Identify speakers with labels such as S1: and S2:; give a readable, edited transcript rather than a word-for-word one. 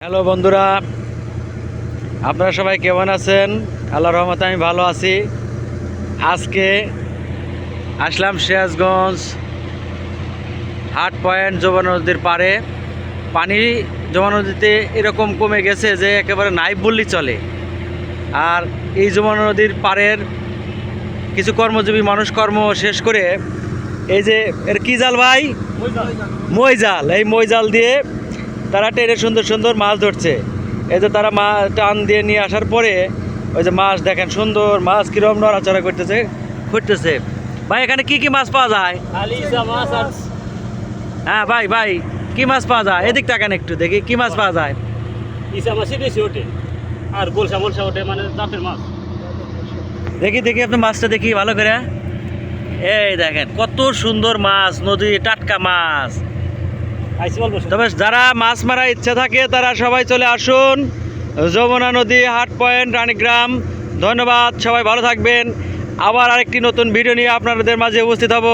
S1: Hello বন্ধুরা, আপনারা সবাই কেমন আছেন? আল্লাহর রহমতে আমি ভালো আছি। আজকে আসলাম সিরাজগঞ্জ হাট পয়েন্ট যমুনা নদীর পাড়ে। পানি যমুনা নদীতে এরকম কমে গেছে যে একেবারে নাই বললেই চলে। আর এই যমুনা নদীর পাড়ের কিছু কর্মজীবী মানুষ কর্ম শেষ করে এই যে এর কি জাল ভাই, মই জাল, এই মই জাল দিয়ে তারা টেনে সুন্দর সুন্দর মাছ ধরছে। এই যে তারা মাছ টান দিয়ে নিয়ে আসার পরে ওই যে মাছ দেখেন, সুন্দর মাছ কিরকম নড়াচড়া করতেছে, ফুটতেছে। ভাই এখানে কি কি মাছ পাওয়া যায়? হ্যাঁ ভাই ভাই, কি মাছ পাওয়া যায়? এদিক তাকান একটু, দেখি কি মাছ পাওয়া যায়।
S2: ইসা মাছই বেশি ওঠে আর গোলসা মোলসা ওঠে, মানে দাঁতের মাছ।
S1: দেখি দেখি আপনি মাছটা দেখি ভালো করে। এই দেখেন কত সুন্দর মাছ, নদী টাটকা মাছ।
S2: আইসি অল্প
S1: তবে যারা মাছ মারার ইচ্ছা থাকে তারা সবাই চলে আসুন যমুনা নদী হাট পয়েন্ট, রানীগ্রাম। ধন্যবাদ, সবাই ভালো থাকবেন। আবার আরেকটি নতুন ভিডিও নিয়ে আপনাদের মাঝে উপস্থিত হব।